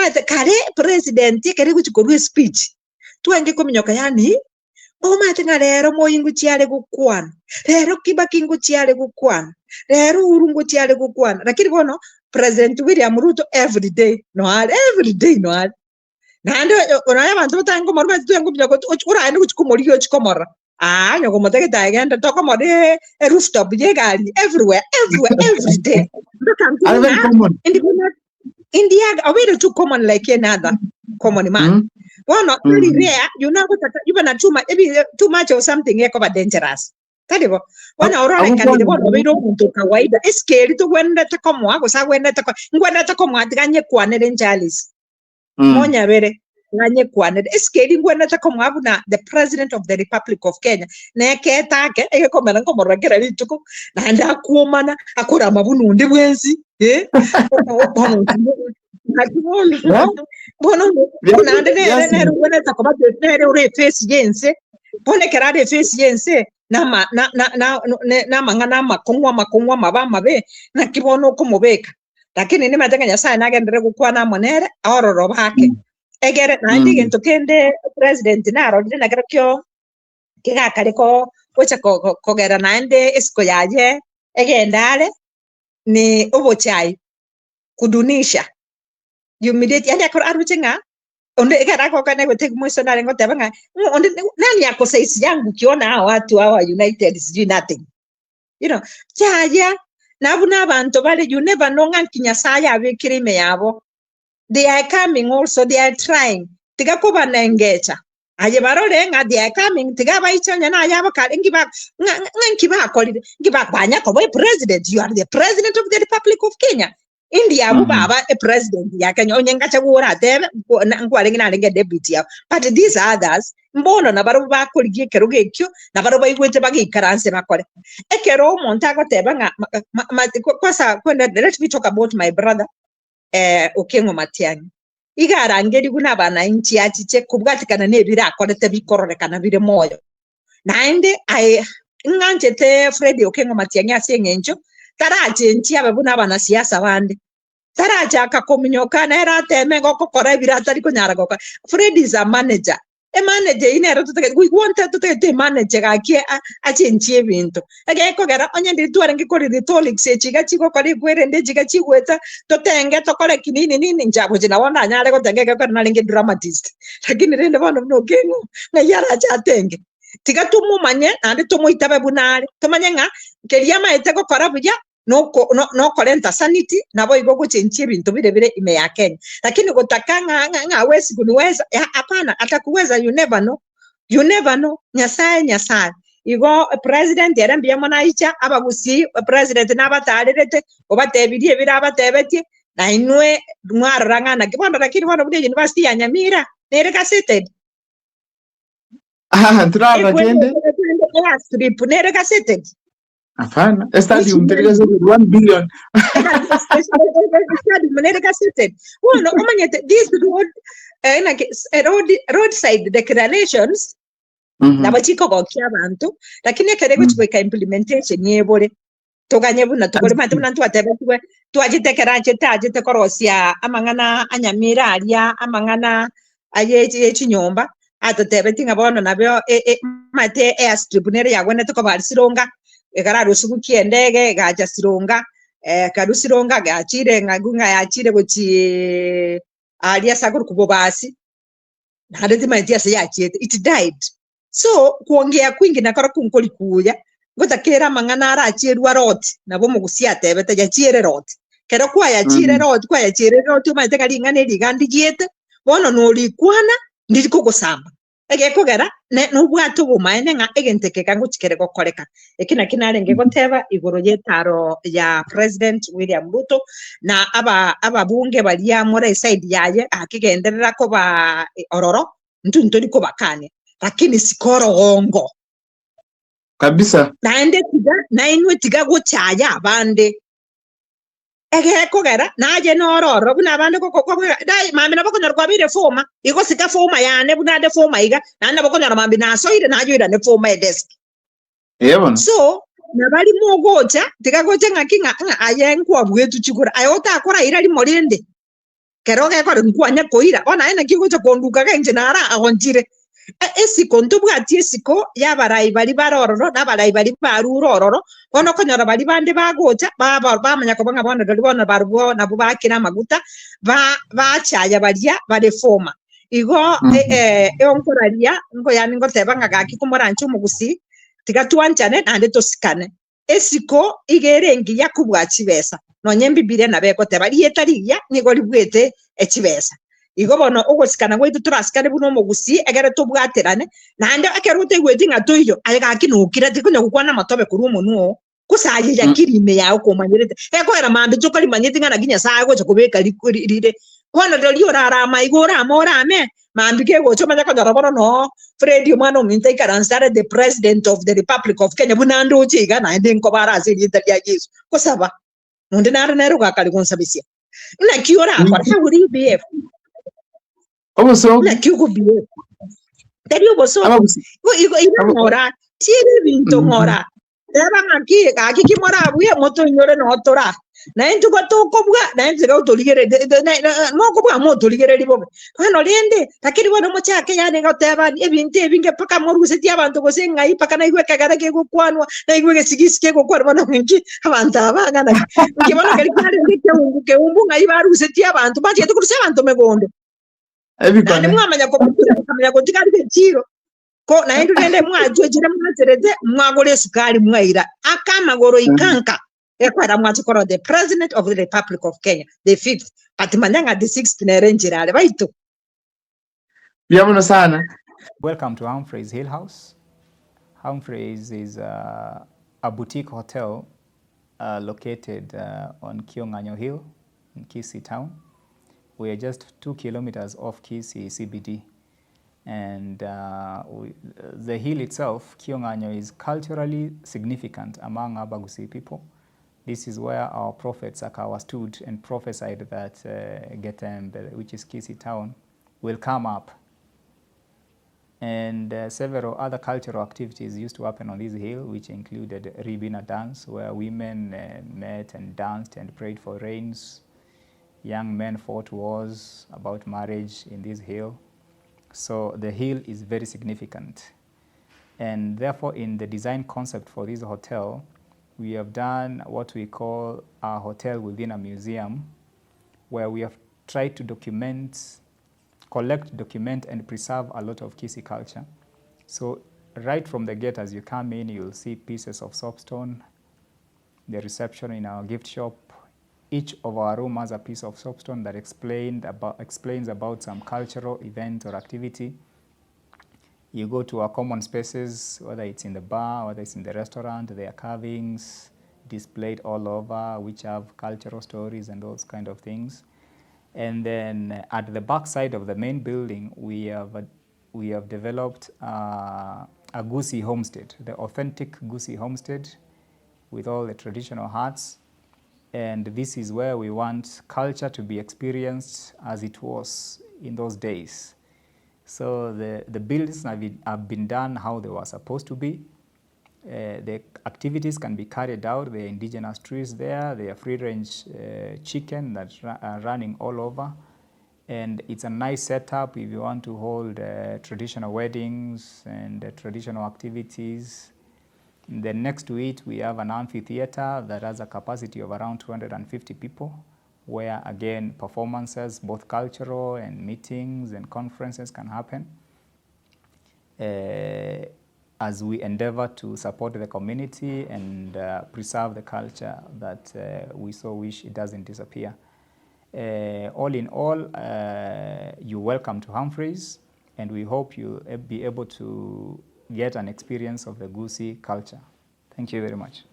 mate kare president kare kuchikoru speech tuange kominyoka yani mate ngarero moyingu chiale gukwana rero Kibaki ngu chiale gukwana rero Uhuru ngu chiale gukwana lakini bono President William Ruto every day no nando ona abantu batango marwa tuango byako uraende kuchikomoriyo chikomora nyoko moteke tagenda tokomore rooftop yegali everywhere every day very common India awere too common like another common man one very rare you know even too much or something yako dangerous kadibo wana orona kandi bono biro muntu kawaida scary to gwenda takomwa ko sagwenda takomwa tiganye kwanere njalis monya bere nganye kwanere scary gwenda takomwa buna the president of the Republic of Kenya neke take ekomana ngomoragera lituko nanda kuomana akora mabunu ndi bwenzi Bueno, face yense, pone kerade face yense, na mangana makongwa mabama be, na kibono kumobeka. Lakini ni matenga nyasa na gendere kukua na monere, aororo bake. Egere na ndi gento kende president na rodine na kyo kika kaliko kocha kogera na ende esko yaje egendale ni obochai kudunisha humiliate yani akor aruchenga onde ekara ko kana gote mwiso na lengo tabanga onde nani yako size yangu kiona watu hawa united is nothing chaya nabuna abantu bale you never know ngankinya saya abikirime yabo they are coming also they are trying tiga ko banengecha aje barore nga they are coming tiga baichanya na yabo kale ngiba kolide ngiba banya ko boy president you are the president of the Republic of Kenya India baba a president ya Kenya onyenga chagura tebe ngwale ngina deputy ya but these others mbono na baro ba koligi keruge kyo na baro ba igwete bagi karanse makore ekero montago tebe nga kwasa kwenda let me talk about my brother Okengo Matiang'i igara ngeri guna bana inchi achiche kubwatikana nebira akorete bikorekana bire moyo naende nganjete Fred Okengo Matiang'i asengenjo taraje nchi ababuna bana siasa bande taraje akakominyoka na era teme gokokora bira atari kunyara goka Fred is a manager inero we wanted to take manager akie achenchi ebintu ageko gara onyende tware ngikori rhetoric sechiga chiko kori gwerende jiga chigweta totenge tokore kinini njabo jina wana nyare ko tenge ko na linge dramatist lakini rende bano mnokengo na yara cha tenge tiga tumu manye ande tumu itabe bunare tumanye nga keria maete ko karabuja no kolenta sanity nabo igo kuchenchi ebintu bire ime ya Kenya lakini gotakanga wesi kunweza hapana atakuweza you never know nyasaye igo president yarambye monaicha abagusi president nabatarerete obatebirie birabatebeti na inwe mwarangana kibondo lakini bano bude university ya Nyamira nereka seated entrada kende strip nereka seated afana stadium terega 1 billion stadium nereka seated bueno omanyete this roadside declarations nabachiko gokia abantu lakini kerego chweka implementation yebore toganye buna tokore mate buna twatebetwe twajitekeraje taje korosia amangana anyamira alia amangana aye chinyomba atotebeti ngabona nabyo mate airstrip nere yagwene tokobasironga ekararo sukukiendege gaja sironga karusironga gachire ngagunga yachire gochi alia sakuru kubobasi hadeti maitia se yachete it died so kuongea kwingi nakora kunkoli kuya gotakera mangana arachirwa roti nabo mugusia tebete yachire roti kero kwa yachire roti maite kalingane ligandi jete bono no likwana ndiko gosamba egekogera no bwato bumaene nga egenteke kangu chikere gokoreka ekina kinarenge goteba igoro yetaro ya President William Ruto na ababunge balia more side yaye akigenderera ko ba ororo ntuntoni ko bakane lakini sikoro ongo kabisa naende na inwe tiga gochaya abande egekogera naje nororo buna abande ko dai mami nabako nyarwa bire forma igo sika forma yane buna de forma iga nanda bako nyarwa mami na so ire najo ira ne forma e desk yebona so nabali mogocha tiga gocha ngakinga ayenkwa bwetu chikura ayota akora ira limorende kero gekore nkwanya koira ona ene kigucha konduka genje nara agonjire esiko ntubwati esiko yabarai bari barororo nabarai bari barurororo bono konyora bari bande bagocha bamanya kobanga bono dori bono barubo nabo bakira maguta bachaya baria barefoma igo onkoraria ngo yani ngotebanga gaki kumorancho mugusi tigatwanchane nande tosikane esiko igerengi yakubwachi besa no nyembibire na beko tebarieta riya nigo libwete echibesa igo bono ogosikana gwitu turasikane buno mugusi egere tubwaterane nande akerute gweti ngatoyo agaki nukira tikunya gukwana matobe kuri umuntu kusaye yakirime yawe komanyirete ekwera mambe chokali manyete ngana ginya sago chokubeka likurire bono dolio rarama igora amorame mambike gocho manya kanyaraboro no Fred Umano Minte Karansare, the president of the Republic of Kenya bunando chiga na ndi nkobara asiri italia Yesu kosaba munde naro gakali konsabisia na kiora akora hawuri BF oboso na kiugo BF teri oboso igo ngora tiri binto ngora eba ngaki kimora abuye moto nyore no tora na entu gotokobwa na entu gotoligere moko bwa moto ligere libo hano lende takiri bono mochake yani goteba ebintu ebinge paka moruse ti abantu gose ngai paka na igwe kagara ke gukwanwa na igwe sigisi gukwana bono ngi abantu abangana ngibona kali kali ke umbu ngai baruse ti abantu baje tukuruse abantu megondo ebikane mwamanya ko mwamanya ko tikari ke chiro ko na entu lende mwajo jire mwazerete mwagole sukari mwaira akamagoro ikanka ekwara mwachikoro the president of the Republic of Kenya the 5th but manyanga the 6th nerenjirale baito biamono sana. Welcome to Humphreys Hill House. Humphreys is a boutique hotel located on Kionganyo Hill in Kisii town. We are just 2 kilometers off Kisii CBD. And the hill itself, Kionganyo, is culturally significant among Abagusi people. This is where our prophet Sakawa stood and prophesied that Getembe, which is Kisii town, will come up. And several other cultural activities used to happen on this hill, which included Ribina dance, where women met and danced and prayed for rains. Young men fought wars about marriage in this hill. So the hill is very significant. And therefore, in the design concept for this hotel, we have done what we call a hotel within a museum, where we have tried to collect, document, and preserve a lot of Kisii culture. So right from the gate as you come in, you'll see pieces of soapstone, the reception in our gift shop. Each of our rooms has a piece of soapstone that explains about some cultural event or activity. You go to our common spaces, whether it's in the bar, whether it's in the restaurant, there are carvings displayed all over, which have cultural stories and those kind of things. And then at the back side of the main building, we have developed a Gusii homestead, the authentic Gusii homestead with all the traditional huts. And this is where we want culture to be experienced as it was in those days. So the buildings have been done how they were supposed to be. The activities can be carried out. There are indigenous trees there. There are free-range chicken that are running all over. And it's a nice setup if you want to hold traditional weddings and traditional activities. Then next to it, we have an amphitheater that has a capacity of around 250 people, where again performances, both cultural and meetings and conferences can happen as we endeavor to support the community and preserve the culture that we so wish it doesn't disappear. All in all, you're welcome to Humphreys, and we hope you'll be able to get an experience of the Gusii culture. Thank you very much.